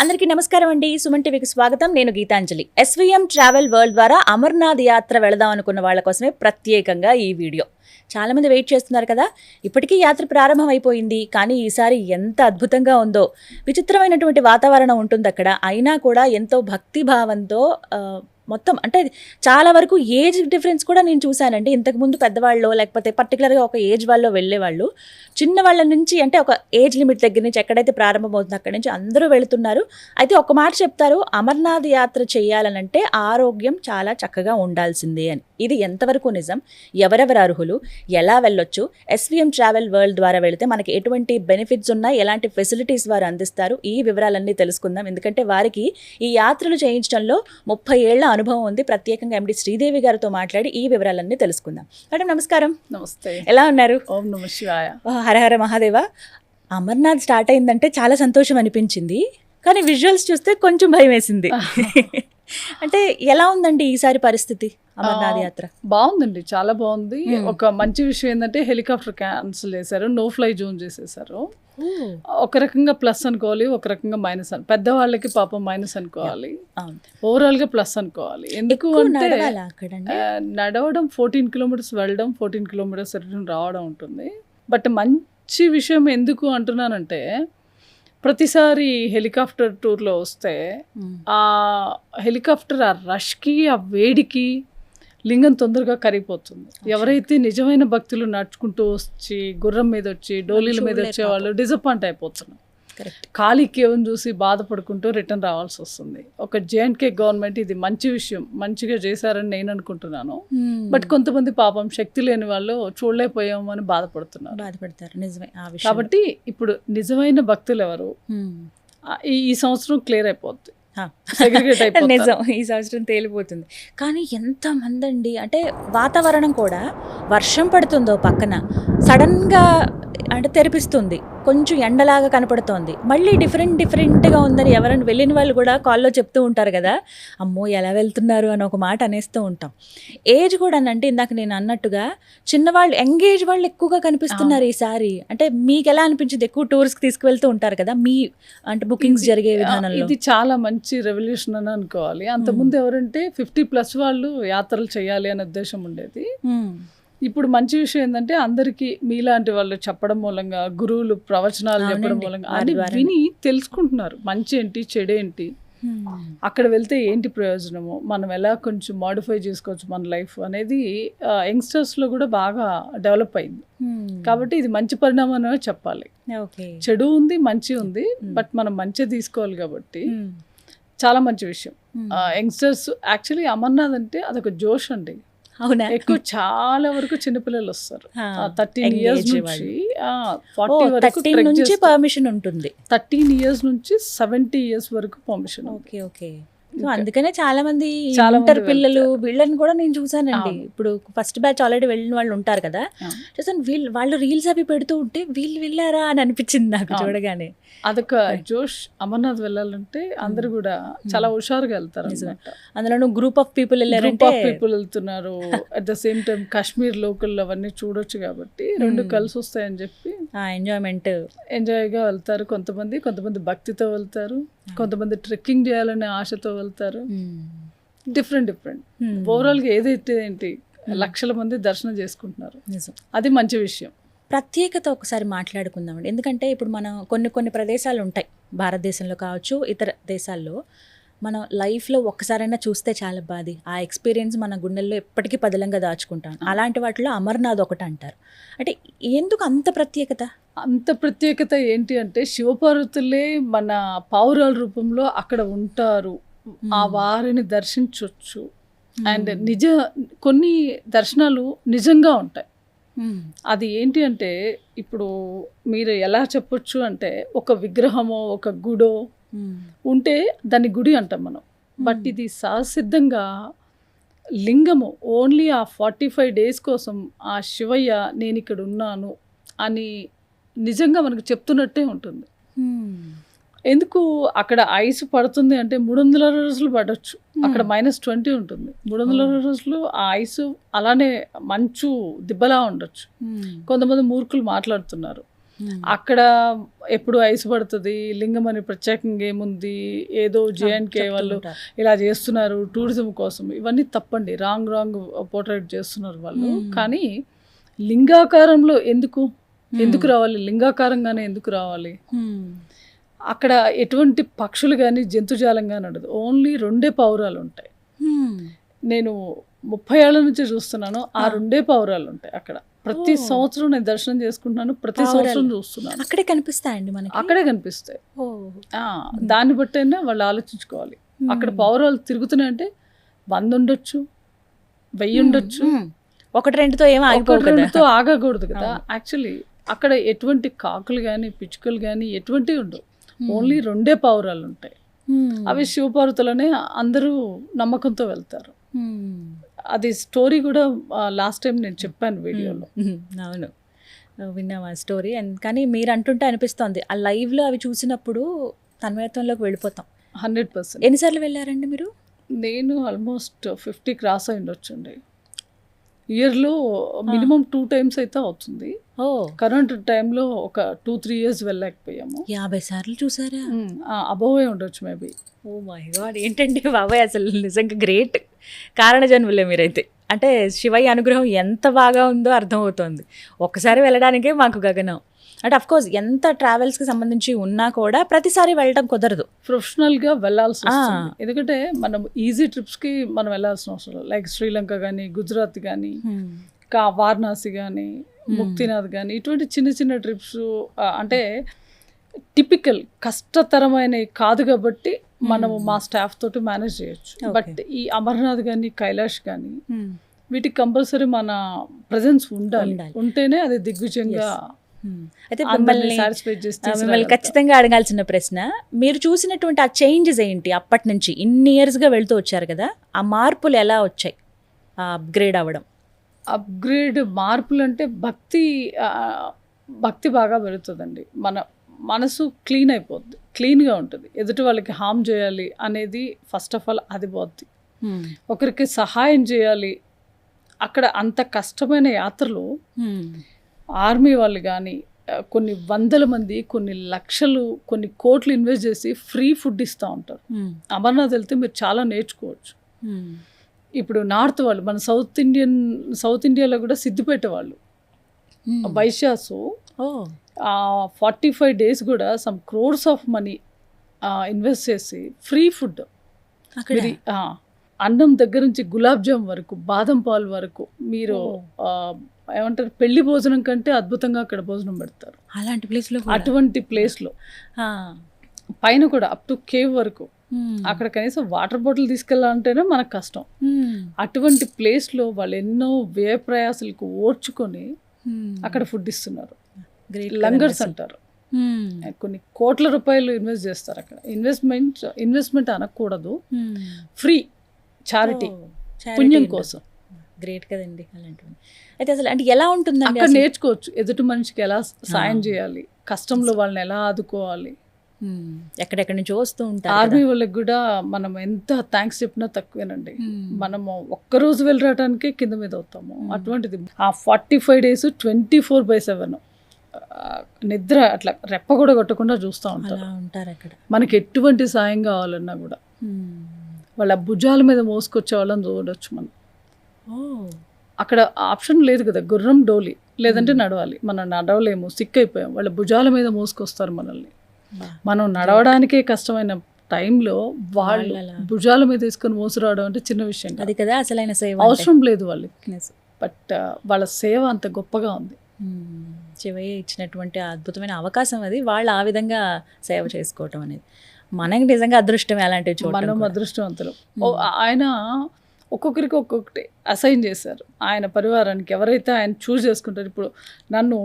అందరికీ నమస్కారం అండి. సుమన్ టీవీకి స్వాగతం. నేను గీతాంజలి. ఎస్వీఎం ట్రావెల్ వరల్డ్ ద్వారా అమర్నాథ్ యాత్ర వెళదాం అనుకున్న వాళ్ళ కోసమే ప్రత్యేకంగా ఈ వీడియో. చాలా మంది వెయిట్ చేస్తున్నారు కదా. ఇప్పటికీ యాత్ర ప్రారంభం అయిపోయింది. కానీ ఈసారి ఎంత అద్భుతంగా ఉందో. విచిత్రమైనటువంటి వాతావరణం ఉంటుంది అక్కడ. అయినా కూడా ఎంతో భక్తి భావంతో మొత్తం అంటే చాలా వరకు ఏజ్ డిఫరెన్స్ కూడా నేను చూశానండి. ఇంతకుముందు పెద్దవాళ్ళు లేకపోతే పర్టికులర్గా ఒక ఏజ్ వాళ్ళు వెళ్ళేవాళ్ళు, చిన్న వాళ్ళ నుంచి అంటే ఒక ఏజ్ లిమిట్ దగ్గర నుంచి ఎక్కడైతే ప్రారంభమవుతుందో అక్కడి నుంచి అందరూ వెళుతున్నారు. అయితే ఒక మాట చెప్తారు, అమర్నాథ్ యాత్ర చేయాలనంటే ఆరోగ్యం చాలా చక్కగా ఉండాల్సిందే అని. ఇది ఎంతవరకు నిజం, ఎవరెవరు అర్హులు, ఎలా వెళ్ళొచ్చు, ఎస్వీఎం ట్రావెల్ వరల్డ్ ద్వారా వెళితే మనకి ఎటువంటి బెనిఫిట్స్ ఉన్నాయి, ఎలాంటి ఫెసిలిటీస్ వారు అందిస్తారు, ఈ వివరాలన్నీ తెలుసుకుందాం. ఎందుకంటే వారికి ఈ యాత్రలు చేయించడంలో 30 ఏళ్ల అనుభవం ఉంది. ప్రత్యేకంగా ఎండి శ్రీదేవి గారితో మాట్లాడి ఈ వివరాలన్నీ తెలుసుకుందాం. మేడం నమస్కారం. నమస్తే. ఎలా ఉన్నారు? ఓం నమః శివాయ. హర హర మహాదేవ. అమర్నాథ్ స్టార్ట్ అయిందంటే చాలా సంతోషం అనిపించింది, కానీ విజువల్స్ చూస్తే కొంచెం భయం వేసింది. అంటే ఎలా ఉందండి ఈసారి పరిస్థితి అమర్నాథ్ యాత్ర? బాగుందండి, చాలా బాగుంది. ఒక మంచి విషయం ఏంటంటే హెలికాప్టర్ క్యాన్సిల్ చేశారు, నో ఫ్లై జోన్ చేసేసారు. ఒక రకంగా ప్లస్ అనుకోవాలి, ఒక రకంగా మైనస్ పెద్దవాళ్ళకి పాపం మైనస్ అనుకోవాలి, ఓవరాల్ గా ప్లస్ అనుకోవాలి. ఎందుకు అంటే నడవడం 14 కిలోమీటర్స్ వెళ్ళడం, 14 కిలోమీటర్స్ రిటర్న్ రావడం ఉంటుంది. బట్ మంచి విషయం ఎందుకు అంటున్నానంటే, ప్రతిసారి హెలికాప్టర్ టూర్లో వస్తే ఆ హెలికాప్టర్ ఆ రష్కి, ఆ వేడికి లింగం తొందరగా కరిగిపోతుంది. ఎవరైతే నిజమైన భక్తులు నడుచుకుంటూ వచ్చి గుర్రం మీద వచ్చి డోలీల మీద వచ్చే వాళ్ళు డిసప్పాయింట్ అయిపోతున్నారు. ఖాళీకి ఏమని చూసి బాధపడుకుంటూ రిటర్న్ రావాల్సి వస్తుంది. ఒక జేఎండ్కే గవర్నమెంట్ ఇది మంచి విషయం, మంచిగా చేశారని నేను అనుకుంటున్నాను. బట్ కొంతమంది పాపం శక్తి లేని వాళ్ళు చూడలేకపోయాము అని బాధపడతారు. నిజమే. కాబట్టి ఇప్పుడు నిజమైన భక్తులు ఎవరు ఈ సంవత్సరం క్లియర్ అయిపోద్ది. నిజం, ఈ సంవత్సరం తేలిపోతుంది. కానీ ఎంతమంది అండి, అంటే వాతావరణం కూడా వర్షం పడుతుందో పక్కన సడన్గా అంటే తెరిపిస్తుంది, కొంచెం ఎండలాగా కనపడుతోంది, మళ్ళీ డిఫరెంట్గా ఉందని ఎవరైనా వెళ్ళిన వాళ్ళు కూడా కాల్లో చెప్తూ ఉంటారు కదా, అమ్మో ఎలా వెళ్తున్నారు అని ఒక మాట అనేస్తూ ఉంటాం. ఏజ్ కూడా అంటే ఇందాక నేను అన్నట్టుగా చిన్నవాళ్ళు, యంగేజ్ వాళ్ళు ఎక్కువగా కనిపిస్తున్నారు ఈసారి. అంటే మీకు ఎలా అనిపించింది? ఎక్కువ టూర్స్కి తీసుకువెళ్తూ ఉంటారు కదా మీ అంటే బుకింగ్స్ జరిగే విధానంలో. ఇది చాలా మంచి రెవల్యూషన్ అని అనుకోవాలి. అంతకుముందు ఎవరంటే 50+ వాళ్ళు యాత్రలు చేయాలి అనే ఉద్దేశం ఉండేది. ఇప్పుడు మంచి విషయం ఏంటంటే అందరికీ మీలాంటి వాళ్ళు చెప్పడం మూలంగా, గురువులు ప్రవచనాలు చెప్పడం మూలంగా అది విని తెలుసుకుంటున్నారు. మంచి ఏంటి, చెడేంటి, అక్కడ వెళ్తే ఏంటి ప్రయోజనము, మనం ఎలా కొంచెం మాడిఫై చేసుకోవచ్చు మన లైఫ్ అనేది యంగ్స్టర్స్లో కూడా బాగా డెవలప్ అయింది. కాబట్టి ఇది మంచి పరిణామం చెప్పాలి. చెడు ఉంది, మంచి ఉంది, బట్ మనం మంచి తీసుకోవాలి. కాబట్టి చాలా మంచి విషయం. యంగ్స్టర్స్ యాక్చువల్లీ అమర్నాథ్ అంటే అదొక జోష్ అండి. అవునా? ఎక్కువ చాలా వరకు చిన్నపిల్లలు వస్తారు. 13 years నుంచి 40 వరకు నుంచి పర్మిషన్ ఉంటుంది. 13 years నుంచి 70 years వరకు పర్మిషన్. ఓకే. సో అందుకనే చాలా మంది ఇంటర్ పిల్లలు వీళ్ళని కూడా నేను చూసానండి. ఇప్పుడు ఫస్ట్ బ్యాచ్ ఆల్రెడీ వెళ్ళిన వాళ్ళు ఉంటారు కదా, చూసాను. వాళ్ళు రీల్స్ అవి పెడుతూ ఉంటే వీళ్ళు వెళ్ళారా అని అనిపించింది నాకు చూడగానే. అదొక జోష్. అమర్నాథ్ వెళ్ళాలంటే అందరు కూడా చాలా హుషారుగా వెళ్తారు. అందులో గ్రూప్ ఆఫ్ పీపుల్ వెళ్తున్నారు. At the same time Kashmir local అవన్నీ చూడొచ్చు కాబట్టి రెండు కలిసి వస్తాయని చెప్పి ఎంజాయ్గా వెళ్తారు. కొంతమంది భక్తితో వెళ్తారు, కొంతమంది ట్రెక్కింగ్ చేయాలనే ఆశతో వెళ్తారు. డిఫరెంట్ ఓవరాల్గా ఏదైతే ఏంటి లక్షల మంది దర్శనం చేసుకుంటున్నారు. అది మంచి విషయం. ప్రత్యేకత ఒకసారి మాట్లాడుకుందామండి. ఎందుకంటే ఇప్పుడు మనం కొన్ని ప్రదేశాలు ఉంటాయి, భారతదేశంలో కావచ్చు ఇతర దేశాల్లో, మనం లైఫ్లో ఒక్కసారైనా చూస్తే చాలా బాధ, ఆ ఎక్స్పీరియన్స్ మన గుండెల్లో ఎప్పటికీ పదిలంగా దాచుకుంటాం. అలాంటి వాటిలో అమర్నాథ్ ఒకటి అంటారు. అంటే ఎందుకు అంత ప్రత్యేకత? అంత ప్రత్యేకత ఏంటి అంటే, శివపార్వతులే మన పావురాల రూపంలో అక్కడ ఉంటారు. ఆ వారిని దర్శించవచ్చు. అండ్ కొన్ని దర్శనాలు నిజంగా ఉంటాయి. అది ఏంటి అంటే, ఇప్పుడు మీరు ఎలా చెప్పొచ్చు అంటే, ఒక విగ్రహమో ఒక గుడో ఉంటే దాన్ని గుడి అంటాం మనం. బట్ ఇది సహసిద్ధంగా లింగము ఓన్లీ ఆ 45 days కోసం ఆ శివయ్య నేను ఇక్కడ ఉన్నాను అని నిజంగా మనకు చెప్తున్నట్టే ఉంటుంది. ఎందుకు అక్కడ ఐస్ పడుతుంది అంటే 360 రోజులు పడవచ్చు, అక్కడ -20 ఉంటుంది. 360 రోజులు ఆ ఐస్ అలానే మంచు దిబ్బలా ఉండొచ్చు. కొంతమంది మూర్ఖులు మాట్లాడుతున్నారు, అక్కడ ఎప్పుడు ఐస్ పడుతుంది, లింగం అని ప్రత్యేకంగా ఏముంది, ఏదో జేఎన్కే వాళ్ళు ఇలా చేస్తున్నారు టూరిజం కోసం, ఇవన్నీ తప్పండి. రాంగ్ పోర్ట్రేట్ చేస్తున్నారు వాళ్ళు. కానీ లింగాకారంలో ఎందుకు రావాలి, లింగాకారంగానే ఎందుకు రావాలి? అక్కడ ఎటువంటి పక్షులు కానీ జంతుజాలం కానీ ఉండదు, ఓన్లీ 2 పావురాలు ఉంటాయి. నేను 30 ఏళ్ల నుంచి చూస్తున్నాను, ఆ 2 పావురాలు ఉంటాయి అక్కడ. ప్రతి సంవత్సరం నేను దర్శనం చేసుకుంటున్నాను, ప్రతి సంవత్సరం చూస్తున్నాను. అక్కడే కనిపిస్తాయండి మనకి, అక్కడే కనిపిస్తాయి. దాన్ని బట్టైనా వాళ్ళు ఆలోచించుకోవాలి. అక్కడ పావురాలు తిరుగుతున్నాయంటే 100 ఉండొచ్చు, 1000 ఉండొచ్చు. 1-2తో ఏమో ఆగకూడదు కదా. యాక్చువల్లీ అక్కడ ఎటువంటి కాకులు కానీ పిచ్చుకలు కానీ ఎటువంటివి ఉండవు, ఓన్లీ 2 పావురాలు ఉంటాయి. అవి శివపార్వతులనే అందరూ నమ్మకంతో వెళ్తారు. అది స్టోరీ కూడా లాస్ట్ టైం నేను చెప్పాను వీడియోలో. అవును, విన్నాం ఆ స్టోరీ. కానీ మీరు అంటుంటే అనిపిస్తోంది, ఆ లైవ్లో అవి చూసినప్పుడు తన్మయత్వంలోకి వెళ్ళిపోతాం. 100%. ఎన్నిసార్లు వెళ్ళారండి మీరు? నేను ఆల్మోస్ట్ 50 క్రాస్ అయి ఉండొచ్చండి. ఇయర్లో మినిమం 2 టైమ్స్ అయితే అవుతుంది. కరెంట్ టైంలో ఒక 2-3 ఇయర్స్ వెళ్ళలేకపోయాము. 50 సార్లు చూసారా? అబోవే ఉండొచ్చు మేబీ. ఓ మై గాడ్, ఏంటండి బాబాయ్, అసలు నిజంగా గ్రేట్ కారణ జన్మలే మీరైతే. అంటే శివయ్య అనుగ్రహం ఎంత బాగా ఉందో అర్థమవుతోంది. ఒక్కసారి వెళ్ళడానికే మాకు గగనం. అంటే అఫ్కోర్స్ ఎంత ట్రావెల్స్కి సంబంధించి ఉన్నా కూడా ప్రతిసారి వెళ్ళడం కుదరదు, ప్రొఫెషనల్గా వెళ్ళాల్సి వస్తుంది. ఎందుకంటే మనం ఈజీ ట్రిప్స్కి మనం వెళ్ళాల్సిన అవసరం, లైక్ శ్రీలంక కానీ, గుజరాత్ కానీ, వారణాసి కానీ, ముక్తినాథ్ కానీ, ఇటువంటి చిన్న ట్రిప్స్ అంటే టిపికల్ కష్టతరమైనవి కాదు కాబట్టి మనము మా స్టాఫ్ తోటి మేనేజ్ చేయొచ్చు. బట్ ఈ అమర్నాథ్ కానీ, కైలాష్ కానీ వీటికి కంపల్సరీ మన ప్రజెన్స్ ఉండాలి. ఉంటేనే అది దిగ్విజయంగా. అయితే మిమ్మల్ని ఖచ్చితంగా అడగాల్సిన ప్రశ్న, మీరు చూసినటువంటి ఆ చేంజెస్ ఏంటి? అప్పటి నుంచి ఇన్ని ఇయర్స్గా వెళ్తూ వచ్చారు కదా, ఆ మార్పులు ఎలా వచ్చాయి? ఆ అప్గ్రేడ్ అవ్వడం, మార్పులు అంటే భక్తి బాగా పెరుగుతుందండి. మన మనసు క్లీన్ అయిపోద్ది, క్లీన్గా ఉంటుంది. ఎదుటి వాళ్ళకి హామ్ చేయాలి అనేది ఫస్ట్ ఆఫ్ ఆల్ అది పోద్ది. ఒకరికి సహాయం చేయాలి. అక్కడ అంత కష్టమైన యాత్రలో ఆర్మీ వాళ్ళు కానీ కొన్ని 100 మంది, కొన్ని లక్షలు, కొన్ని కోట్లు ఇన్వెస్ట్ చేసి ఫ్రీ ఫుడ్ ఇస్తూ ఉంటారు. అమర్నాథ్ వెళ్తే మీరు చాలా నేర్చుకోవచ్చు. ఇప్పుడు నార్త్ వాళ్ళు, మన సౌత్ ఇండియాలో కూడా సిద్దిపేట వాళ్ళు, వైశ్యాసు 45 days కూడా some crores of money invest చేసి ఫ్రీ ఫుడ్, అన్నం దగ్గర నుంచి గులాబ్ జామ్ వరకు, బాదం పాలు వరకు, మీరు ఏమంటారు పెళ్లి భోజనం కంటే అద్భుతంగా అక్కడ భోజనం పెడతారు. అటువంటి ప్లేస్లో పైన కూడా అప్ టు కేవ్ వరకు, అక్కడ కనీసం వాటర్ బాటిల్ తీసుకెళ్ళాలంటేనే మనకు కష్టం. అటువంటి ప్లేస్లో వాళ్ళు ఎన్నో వ్యయ ప్రయాసాలకు ఓర్చుకొని అక్కడ ఫుడ్ ఇస్తున్నారు. లంగర్స్ అంటారు. కొన్ని కోట్ల రూపాయలు ఇన్వెస్ట్ చేస్తారు అక్కడ. ఇన్వెస్ట్మెంట్ అనకూడదు, ఫ్రీ చారిటీ, పుణ్యం కోసం. గ్రేట్ కదండి అలాంటివి. అయితే అసలు అంటే ఎలా ఉంటుందండి అక్కడ నేర్చుకోవచ్చు, ఎదుటి మనిషికి ఎలా సాయం చేయాలి, కష్టంలో వాళ్ళని ఎలా ఆదుకోవాలి. ఎక్కడెక్కడి నుంచి వస్తూ ఉంటారు. ఆర్మీ వాళ్ళకి కూడా మనం ఎంత థ్యాంక్స్ చెప్పినా తక్కువేనండి. మనము ఒక్కరోజు వెళ్ళి రావడానికే కింద మీద అవుతాము. అటువంటిది ఆ 45 days 24/7 నిద్ర అట్లా రెప్ప కూడా కొట్టకుండా చూస్తూ ఉంటారు అక్కడ. మనకి ఎటువంటి సాయం కావాలన్నా కూడా వాళ్ళ భుజాల మీద మోసుకొచ్చే వాళ్ళని చూడవచ్చు మనం. అక్కడ ఆప్షన్ లేదు కదా, గుర్రం డోలి లేదంటే నడవాలి. మనం నడవలేము, సిక్ అయిపోయాం, వాళ్ళ భుజాల మీద మోసుకొస్తారు మనల్ని. మనం నడవడానికే కష్టమైన టైంలో వాళ్ళు భుజాల మీద తీసుకొని మోసురావడం అంటే చిన్న విషయం అది కదా, అసలైన సేవ. అవసరం లేదు వాళ్ళకి, బట్ వాళ్ళ సేవ అంత గొప్పగా ఉంది. శివయ్య ఇచ్చినటువంటి అద్భుతమైన అవకాశం అది, వాళ్ళు ఆ విధంగా సేవ చేసుకోవటం అనేది మనకి నిజంగా అదృష్టం. అలాంటివి చూడడం మనం అదృష్టవంతులు. ఆయన ఒక్కొక్కరికి ఒక్కొక్కటి అసైన్ చేశారు ఆయన పరివారానికి. ఎవరైతే ఆయన చూస్ చేసుకుంటారు, ఇప్పుడు నన్ను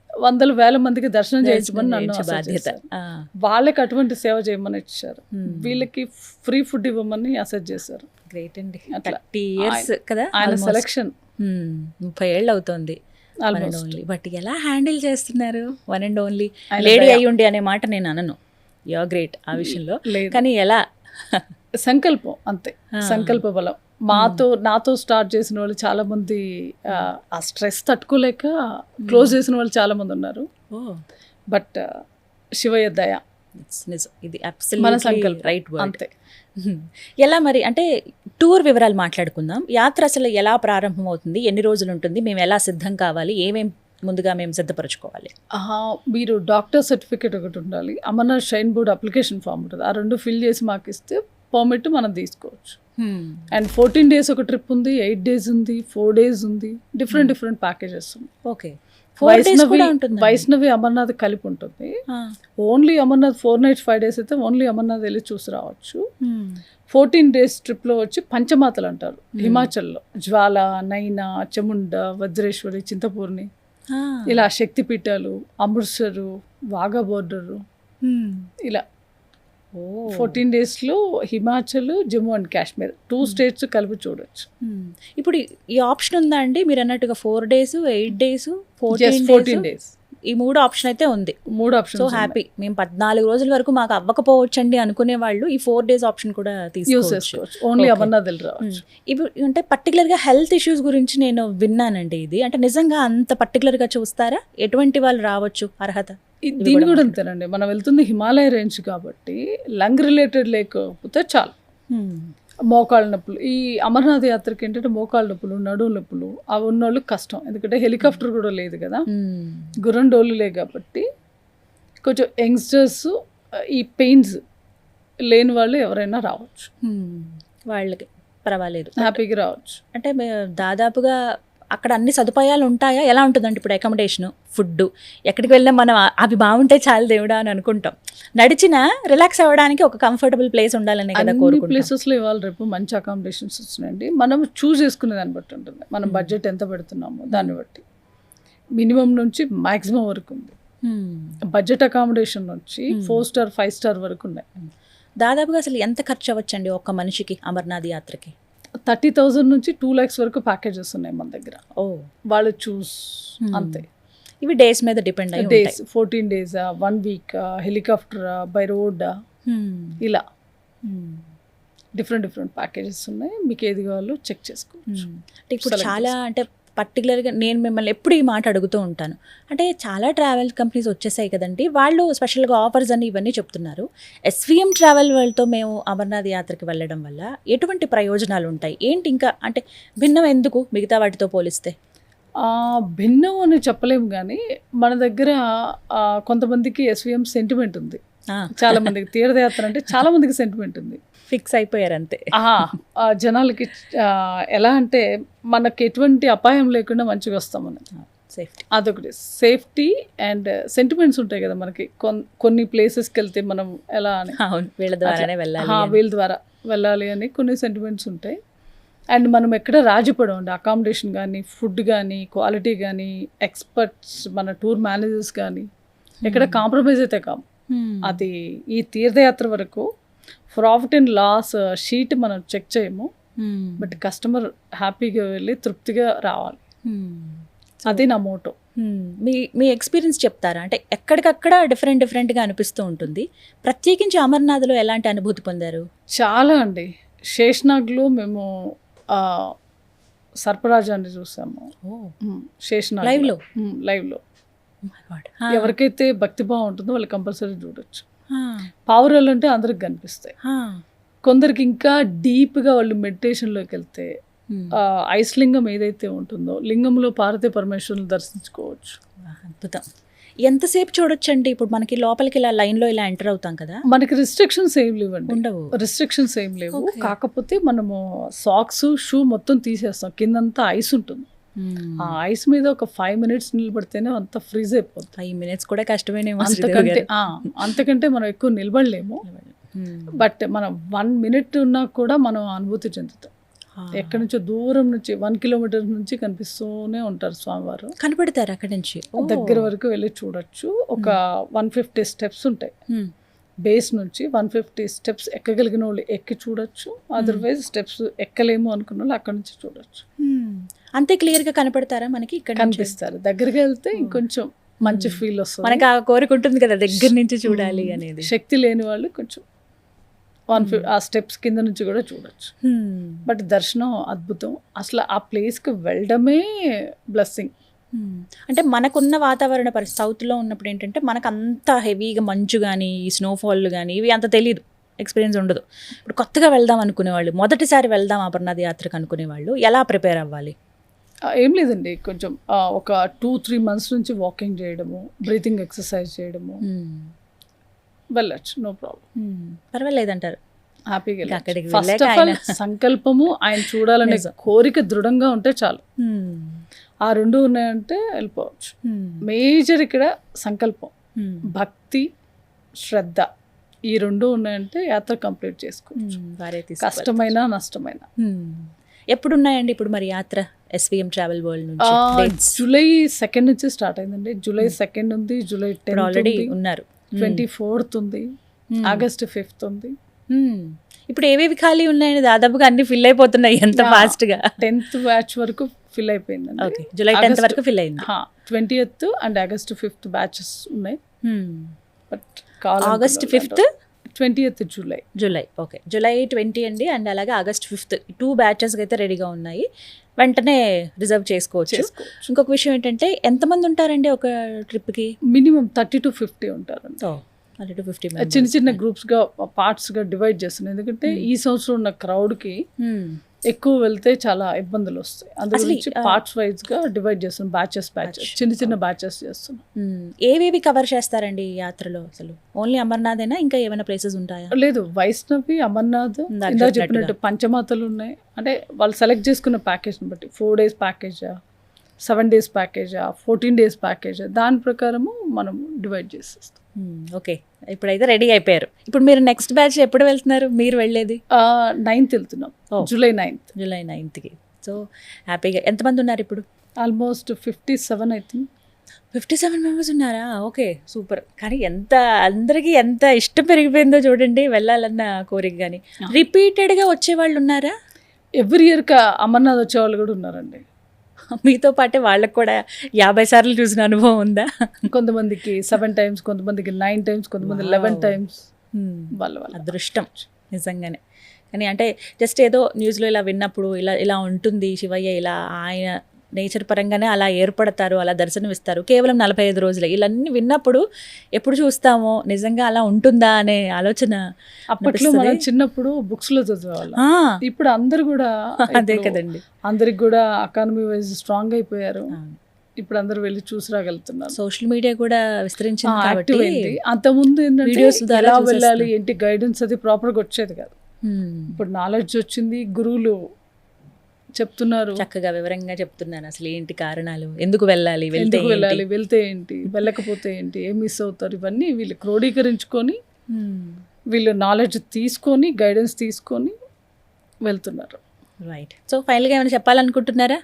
100,000 మందికి దర్శనం చేయించమని నన్ను బాధ్యత, వాళ్ళకి అటువంటి సేవ చేయమని ఇచ్చారు, వీళ్ళకి ఫ్రీ ఫుడ్ ఇవ్వమని అసెట్ చేశారు. గ్రేట్ అండి. 30 years కదా ఆయన సెలక్షన్. 30 ఏళ్ళు అవుతుంది. బట్ ఎలా హ్యాండిల్ చేస్తున్నారు? వన్ అండ్ ఓన్లీ లేడీ అయ్యుండి అనే మాట నేను అనను, యు ఆర్ గ్రేట్ ఆ విషయంలో. కానీ ఎలా? సంకల్పం అంతే, సంకల్ప బలం. నాతో స్టార్ట్ చేసిన వాళ్ళు చాలా మంది ఆ స్ట్రెస్ తట్టుకోలేక క్లోజ్ చేసిన వాళ్ళు చాలా మంది ఉన్నారు. బట్ శివయ్య దయ నిజం, ఇది మన అబ్సల్యూట్లీ సంకల్పం రైట్ వర్డ్. అంతే. ఎలా మరి అంటే టూర్ వివరాలు మాట్లాడుకుందాం. యాత్ర అసలు ఎలా ప్రారంభమవుతుంది, ఎన్ని రోజులు ఉంటుంది, మేము ఎలా సిద్ధం కావాలి, ఏమేం ముందుగా మేము సిద్ధపరచుకోవాలి? మీరు డాక్టర్ సర్టిఫికేట్ ఒకటి ఉండాలి, Amarnath shrine board application form ఉంటుంది, ఆ 2 ఫిల్ చేసి మాకు ఇస్తే పర్మిట్ మనం తీసుకోవచ్చు. అండ్ 14 days ఒక ట్రిప్ ఉంది, 8 days ఉంది, 4 days ఉంది, డిఫరెంట్ ప్యాకేజెస్ ఉంది. ఓకే, 4 days కూడా ఉంటుంది. వైష్ణవి అమర్నాథ్ కలిపి ఉంటుంది. ఓన్లీ అమర్నాథ్ 4 nights 5 days అయితే ఓన్లీ అమర్నాథ్ వెళ్ళి చూసి రావచ్చు. 14 days ట్రిప్లో వచ్చి పంచమాతలు అంటారు హిమాచల్లో, జ్వాల, నైనా, చాముండ, వజ్రేశ్వరి, చింతపూర్ణి, ఇలా శక్తిపీఠాలు, అమృత్సరు, వాఘా బోర్డరు, ఇలా 14 daysలో హిమాచల్, జమ్మూ అండ్ కాశ్మీర్ 2 states కలిపి చూడొచ్చు. ఇప్పుడు ఈ ఆప్షన్ ఉందా అండి మీరు అన్నట్టుగా 4 days, 8 days, 14 14 days ఈ 3 ఆప్షన్ అయితే ఉంది. 3 options సో హ్యాపీ. మేము 14 రోజుల వరకు మాకు అవ్వకపోవచ్చండి అనుకునే వాళ్ళు ఈ 4 days ఆప్షన్ కూడా యూస్ తీసుకోవచ్చు. చేసుకోవచ్చు. ఓన్లీ అమర్నాథ్ వెళ్ళి రావచ్చు. ఇప్పుడు అంటే పర్టికులర్గా హెల్త్ ఇష్యూస్ గురించి నేను విన్నానండి. ఇది అంటే నిజంగా అంత పర్టికులర్గా చూస్తారా? ఎటువంటి వాళ్ళు రావచ్చు, అర్హత? దీని కూడా అంతేనండి, మనం వెళ్తుంది హిమాలయ రేంజ్ కాబట్టి లంగ్ రిలేటెడ్ లేకపోతే చాలు. మోకాళ్ళ నొప్పులు, ఈ అమర్నాథ్ యాత్రకి ఏంటంటే మోకాళ్ళ నొప్పులు, నడుము నొప్పులు అవి ఉన్నోళ్ళు కష్టం, ఎందుకంటే హెలికాప్టర్ కూడా లేదు కదా, గుర్రం డోలు లేదు కాబట్టి కొంచెం యంగ్స్టర్స్ ఈ పెయిన్స్ లేని వాళ్ళు ఎవరైనా రావచ్చు, వాళ్ళకి పర్వాలేదు, హ్యాపీగా రావచ్చు. అంటే దాదాపుగా అక్కడ అన్ని సదుపాయాలు ఉంటాయా? ఎలా ఉంటుందంటే ఇప్పుడు అకామిడేషన్, ఫుడ్, ఎక్కడికి వెళ్ళినా మనం అవి బాగుంటే చాలు దేవుడా అని అనుకుంటాం. నడిచినా రిలాక్స్ అవ్వడానికి ఒక కంఫర్టబుల్ ప్లేస్ ఉండాలని కదా కోరుకుంటాం. ప్లేసెస్లో ఇవాళ రేపు మంచి అకామిడేషన్స్ వచ్చినాయండి. మనం చూస్ చేసుకునే దాన్ని బట్టి ఉంటుంది, మనం బడ్జెట్ ఎంత పెడుతున్నామో దాన్ని బట్టి. మినిమం నుంచి మ్యాక్సిమం వరకు ఉంది. బడ్జెట్ అకామిడేషన్ నుంచి 4 star 5 star వరకు ఉన్నాయి. దాదాపుగా అసలు ఎంత ఖర్చు అవ్వచ్చండి ఒక మనిషికి అమర్నాథ్ యాత్రకి? 30,000 నుంచి 2 lakhs వరకు ప్యాకేజెస్ ఉన్నాయి మన దగ్గర. వాళ్ళు చూస్ అంతే. ఇవి డేస్ మీద డిపెండ్ అయ్యి days, 14 days, 1 week, helicopter, by road, ఇలా డిఫరెంట్ ప్యాకేజెస్ ఉన్నాయి. మీకు ఏది కావాలో చెక్ చేసుకోవచ్చు. అంటే ఇప్పుడు చాలా అంటే పర్టికులర్గా నేను మిమ్మల్ని ఎప్పుడు ఈ మాట అడుగుతూ ఉంటాను. అంటే చాలా ట్రావెల్ కంపెనీస్ వచ్చేసాయి కదండి, వాళ్ళు స్పెషల్గా ఆఫర్స్ అని ఇవన్నీ చెప్తున్నారు. SVM ట్రావెల్ వరల్డ్తో మేము అమర్నాథ్ యాత్రకి వెళ్ళడం వల్ల ఎటువంటి ప్రయోజనాలు ఉంటాయి ఏంటి? ఇంకా అంటే భిన్నం ఎందుకు మిగతా వాటితో పోలిస్తే? భిన్నం అని చెప్పలేము, కానీ మన దగ్గర కొంతమందికి SVM సెంటిమెంట్ ఉంది. చాలా మందికి తీర్థయాత్ర అంటే చాలా మందికి సెంటిమెంట్ ఉంది, ఫిక్స్ అయిపోయారు అంతే. జనాలకి ఎలా అంటే మనకి ఎటువంటి అపాయం లేకుండా మంచిగా వస్తామని సేఫ్టీ, అదొకటి సేఫ్టీ అండ్ సెంటిమెంట్స్ ఉంటాయి కదా మనకి. కొన్ని ప్లేసెస్కి వెళ్తే మనం ఎలా అని వీళ్ళ ద్వారానే వెళ్ళాలి, వీళ్ళ ద్వారా వెళ్ళాలి అని కొన్ని సెంటిమెంట్స్ ఉంటాయి. అండ్ మనం ఎక్కడ రాజీపడం అండి, అకామిడేషన్ కానీ, ఫుడ్ కానీ, క్వాలిటీ కానీ, ఎక్స్పర్ట్స్ మన టూర్ మేనేజర్స్ కానీ ఎక్కడ కాంప్రమైజ్ అయితే కాము. అది ఈ తీర్థయాత్ర వరకు ప్రాఫిట్ అండ్ లాస్ షీట్ మనం చెక్ చేయము, బట్ కస్టమర్ హ్యాపీగా వెళ్ళి తృప్తిగా రావాలి, అది నా మోటో. మీ ఎక్స్పీరియన్స్ చెప్తారా? అంటే ఎక్కడికక్కడ డిఫరెంట్గా అనిపిస్తూ ఉంటుంది. ప్రత్యేకించి అమర్నాథ్లో ఎలాంటి అనుభూతి పొందారు? చాలా అండి. శేషనాగ్లో మేము సర్పరాజాన్ని చూసాము, శేషనాగ్ లైవ్లో. ఎవరికైతే భక్తిభావం ఉంటుందో వాళ్ళు కంపల్సరీ చూడొచ్చు. పావురాలు అంటే అందరికి కనిపిస్తాయి. కొందరికి ఇంకా డీప్గా వాళ్ళు మెడిటేషన్లోకి వెళ్తే ఐస్ లింగం ఏదైతే ఉంటుందో లింగంలో పార్వతీ పరమేశ్వరుని దర్శించుకోవచ్చు. అద్భుతం. ఎంతసేపు చూడొచ్చండి? ఇప్పుడు మనకి లోపలికి ఇలా లైన్లో ఇలా ఎంటర్ అవుతాం కదా, మనకి రిస్ట్రిక్షన్స్ ఏం లేవండి, ఉండవు, రిస్ట్రిక్షన్స్ ఏం లేవు. కాకపోతే మనము సాక్స్, షూ మొత్తం తీసేస్తాం, కిందంతా ఐస్ ఉంటుంది. ఆ ఐస్ మీద ఒక 5 minutes నిలబడితేనే అంత ఫ్రీజ్ అయిపోతుంది. 5 minutes కూడా కష్టమేనే, అంతకంటే మనం ఎక్కువ నిలబడలేము. బట్ మనం 1 minute ఉన్నా కూడా మనం అనుభూతి చెందుతాం. ఎక్కడి నుంచో దూరం నుంచి 1 kilometer నుంచి కనిపిస్తూనే ఉంటారు స్వామివారు, కనపడతారు. అక్కడి నుంచి దగ్గర వరకు వెళ్ళి చూడొచ్చు. ఒక 150 steps ఉంటాయి, బేస్ నుంచి 150 steps ఎక్కగలిగిన వాళ్ళు ఎక్కి చూడొచ్చు, అదర్వైజ్ స్టెప్స్ ఎక్కలేము అనుకున్న వాళ్ళు అక్కడ నుంచి చూడొచ్చు. అంతే క్లియర్గా కనపడతారా మనకి? ఇక్కడ కనిపిస్తారు. దగ్గరికి వెళ్తే ఇంకొంచెం మంచి ఫీల్ వస్తుంది. మనకి ఆ కోరిక ఉంటుంది కదా దగ్గర నుంచి చూడాలి అనేది. శక్తి లేని వాళ్ళు కొంచెం ఆ స్టెప్స్ కింద నుంచి కూడా చూడొచ్చు. బట్ దర్శనం అద్భుతం. అసలు ఆ ప్లేస్కి వెళ్ళడమే బ్లెస్సింగ్. అంటే మనకున్న వాతావరణ పరిస్థితి సౌత్లో ఉన్నప్పుడు ఏంటంటే మనకు అంత హెవీగా మంచు కానీ ఈ స్నోఫాల్ కానీ ఇవి అంత తెలియదు, ఎక్స్పీరియన్స్ ఉండదు. ఇప్పుడు కొత్తగా వెళ్దాం అనుకునేవాళ్ళు, మొదటిసారి వెళ్దాం అమర్నాథ్ యాత్రకు అనుకునేవాళ్ళు ఎలా ప్రిపేర్ అవ్వాలి? ఏం లేదండి, కొంచెం ఒక 2-3 months నుంచి వాకింగ్ చేయడము, బ్రీతింగ్ ఎక్సర్సైజ్ చేయడము, వెళ్ళచ్చు, నో ప్రాబ్లం, పర్వాలేదంటారు. హ్యాపీగా. అక్కడికి ఫస్ట్ వెళ్ళాక ఆఫ్ ఆల్ సంకల్పము, ఆయన చూడాలనే కోరిక దృఢంగా ఉంటే చాలు. ఆ రెండు ఉన్నాయంటే వెళ్ళిపోవచ్చు. మేజర్ ఇక్కడ సంకల్పం, భక్తి, శ్రద్ధ, ఈ రెండు ఉన్నాయంటే యాత్ర కంప్లీట్ చేసుకోవచ్చు. కష్టమైన నష్టమైన. ఎప్పుడున్నాయండి ఇప్పుడు మరి యాత్ర ఎస్విఎం ట్రావెల్ వరల్డ్ నుంచి? జూలై 2 నుంచి స్టార్ట్ అయిందండి. జూలై 2 ఉంది, జూలై 10 ఆల్రెడీ ఉన్నారు, 24th ఉంది, ఆగస్ట్ 5th ఉంది. ఇప్పుడు ఏవేవి ఖాళీ ఉన్నాయండి? దాదాపుగా అన్ని ఫిల్ అయిపోతున్నాయి ఎంత ఫాస్ట్ గా. 10th బ్యాచ్ వరకు ఫిల్ అయిపోయిందండి. ఓకే, జూలై 10th వరకు ఫిల్ అయింది. 20th and August 5th batches ఉన్నాయి. But August 5th 20th July. Okay, July 20 అండి, అండ్ అలాగే ఆగస్ట్ 5th 2 batches అయితే రెడీగా ఉన్నాయి, వెంటనే రిజర్వ్ చేసుకోవచ్చు. ఇంకొక విషయం ఏంటంటే ఎంతమంది ఉంటారండి ఒక ట్రిప్కి? మినిమం 30 to 50 ఉంటారండి. 30 to 50 చిన్న చిన్న గ్రూప్స్గా, పార్ట్స్గా డివైడ్ చేస్తున్నాయి. ఎందుకంటే ఈ సంవత్సరం ఉన్న క్రౌడ్కి ఎక్కువ వెళ్తే చాలా ఇబ్బందులు వస్తాయి. అందుగురించి పార్ట్స్ వైజ్గా డివైడ్ చేస్తున్నాం, బ్యాచెస్ చిన్న చిన్న బ్యాచెస్ చేస్తున్నాం. ఏవేవి కవర్ చేస్తారండి ఈ యాత్రలో? అసలు ఓన్లీ అమర్నాథేనా, ఇంకా ఏమైనా ప్లేసెస్ ఉంటాయా? లేదు, వైష్ణవి, అమర్నాథ్, ఇందాక చెప్పినట్టు పంచమాతలు ఉన్నాయి. అంటే వాళ్ళు సెలెక్ట్ చేసుకున్న ప్యాకేజ్ని బట్టి 4 days ప్యాకేజా, 7 days ప్యాకేజా, 14 days ప్యాకేజా, దాని ప్రకారము మనం డివైడ్ చేసేస్తాం. ఓకే, ఇప్పుడైతే రెడీ అయిపోయారు. ఇప్పుడు మీరు నెక్స్ట్ బ్యాచ్ ఎప్పుడు వెళ్తున్నారు? మీరు వెళ్ళేది 9th వెళ్తున్నాం, జూలై 9th. సో హ్యాపీగా. ఎంతమంది ఉన్నారు ఇప్పుడు? Almost 57 I think. 57 members ఉన్నారా? Okay, super. కానీ అందరికీ ఎంత ఇష్టం పెరిగిపోయిందో చూడండి, వెళ్ళాలన్న కోరిక. కానీ రిపీటెడ్గా వచ్చేవాళ్ళు ఉన్నారా? ఎవ్రీ ఇయర్ అమర్నాథ్ వచ్చేవాళ్ళు కూడా ఉన్నారండి. మీతో పాటే వాళ్ళకి కూడా 50 సార్లు చూసిన అనుభవం ఉందా? కొంతమందికి 7 times, కొంతమందికి 9 times, కొంతమంది 11 times. వాళ్ళ అదృష్టం నిజంగానే. కానీ అంటే జస్ట్ ఏదో న్యూస్లో ఇలా విన్నప్పుడు ఇలా ఉంటుంది శివయ్య, ఇలా ఆయన నేచర్ పరంగానే అలా ఏర్పడతారు, అలా దర్శనమిస్తారు, కేవలం 45 రోజులే, ఇలాన్ని విన్నప్పుడు ఎప్పుడు చూస్తామో నిజంగా అలా ఉంటుందా అనే ఆలోచన. అప్పట్లో మనం చిన్నప్పుడు బుక్స్ లో చదివేవాళ్ళం. ఇప్పుడు అందరు కూడా అదే కదండి, అందరికి కూడా ఎకానమీ వైజ్ స్ట్రాంగ్ అయిపోయారు. ఇప్పుడు అందరు వెళ్ళి చూసి రాగలుగుతున్నారు. సోషల్ మీడియా కూడా విస్తరించింది కాబట్టి. అంతకుముందు ఏంటంటే ఎలా వెళ్ళాలి ఏంటి గైడెన్స్ అది ప్రాపర్గా వచ్చేది కాదు. ఇప్పుడు నాలెడ్జ్ వచ్చింది, గురువులు చెప్తున్నారు, చక్కగా వివరంగా చెప్తున్నారు అసలు ఏంటి కారణాలు, ఎందుకు వెళ్ళాలి, వెళ్తే ఏంటి, వెళ్ళకపోతే ఏంటి, ఏం మిస్ అవుతారు, ఇవన్నీ వీళ్ళు క్రోడీకరించుకొని వీళ్ళు నాలెడ్జ్ తీసుకొని గైడెన్స్ తీసుకొని వెళ్తున్నారు. రైట్. సో ఫైనల్గా ఏమైనా చెప్పాలనుకుంటున్నారా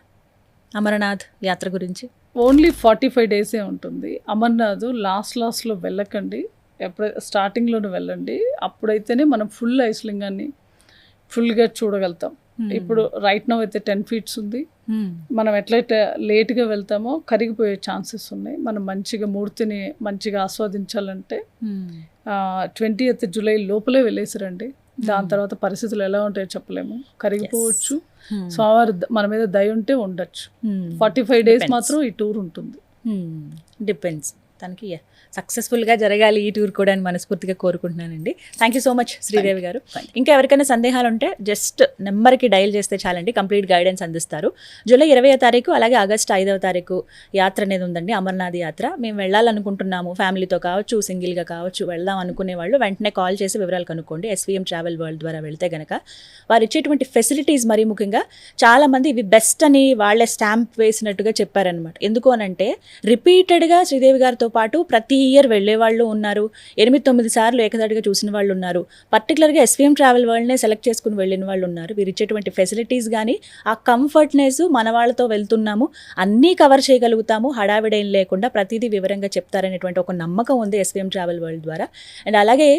అమర్నాథ్ యాత్ర గురించి? ఓన్లీ 45 days ఉంటుంది. అమర్నాథ్ లాస్ట్లో వెళ్ళకండి, స్టార్టింగ్లోనే వెళ్ళండి. అప్పుడైతేనే మనం ఫుల్ ఐస్లింగాన్ని ఫుల్గా చూడగలుగుతాం. ఇప్పుడు రైట్ నౌ అయితే 10 feet ఉంది. మనం ఎట్లయితే లేట్గా వెళ్తామో కరిగిపోయే ఛాన్సెస్ ఉన్నాయి. మనం మంచిగా మూర్తిని మంచిగా ఆస్వాదించాలంటే 20th జూలై లోపలే వెళ్ళేసారండి. దాని తర్వాత పరిస్థితులు ఎలా ఉంటాయో చెప్పలేము, కరిగిపోవచ్చు. స్వామివారి మన మీద దయ ఉంటే ఉండొచ్చు. 45 days మాత్రం ఈ టూర్ ఉంటుంది. డిపెండ్స్. తనకి సక్సెస్ఫుల్గా జరగాలి ఈ టూర్ కూడా అని మనస్ఫూర్తిగా కోరుకుంటున్నానండి. Thank you so much Sridevi గారు. ఇంకా ఎవరికైనా సందేహాలు ఉంటే జస్ట్ నెంబర్కి డయల్ చేస్తే చాలండి, కంప్లీట్ గైడెన్స్ అందిస్తారు. జూలై 20వ తారీఖు అలాగే ఆగస్ట్ 5వ తారీఖు యాత్ర అనేది ఉందండి, అమర్నాథ్ యాత్ర. మేము వెళ్ళాలనుకుంటున్నాము, ఫ్యామిలీతో కావచ్చు, సింగిల్గా కావచ్చు, వెళ్దాం అనుకునే వాళ్ళు వెంటనే కాల్ చేసి వివరాలు కనుక్కోండి. ఎస్విఎం ట్రావెల్ వరల్డ్ ద్వారా వెళ్తే కనుక వారు ఇచ్చేటువంటి ఫెసిలిటీస్ మరీ ముఖ్యంగా చాలామంది ఇవి బెస్ట్ అని వాళ్ళే స్టాంప్ వేసినట్టుగా చెప్పారనమాట. ఎందుకు అనంటే రిపీటెడ్గా శ్రీదేవి గారితో పాటు ప్రతి ఇయర్ వెళ్ళేవాళ్ళు ఉన్నారు, 8-9 సార్లు ఏకదాటిగా చూసిన వాళ్ళు ఉన్నారు, పర్టికులర్గా ఎస్విఎం ట్రావెల్ వరల్డ్నే సెలెక్ట్ చేసుకుని వెళ్ళిన వాళ్ళు ఉన్నారు. వీరు ఇచ్చేటువంటి ఫెసిలిటీస్ కానీ ఆ కంఫర్ట్నెస్, మన వాళ్ళతో వెళ్తున్నాము అన్నీ కవర్ చేయగలుగుతాము, హడావిడేం లేకుండా ప్రతిదీ వివరంగా చెప్తారనేటువంటి ఒక నమ్మకం ఉంది ఎస్విఎం ట్రావెల్ వరల్డ్ ద్వారా. అండ్ అలాగే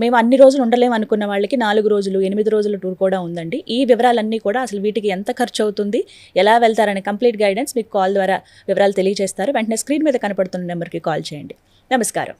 మేము అన్ని రోజులు ఉండలేము అనుకున్న వాళ్ళకి 4 రోజులు 8 రోజుల టూర్ కూడా ఉందండి. ఈ వివరాలన్నీ కూడా అసలు వీటికి ఎంత ఖర్చు అవుతుంది, ఎలా వెళ్తారనే కంప్లీట్ గైడెన్స్ మీకు కాల్ ద్వారా వివరాలు తెలియజేస్తారు. వెంటనే స్క్రీన్ మీద కనపడుతున్న నెంబర్కి కాల్ చేయండి. నమస్కారం.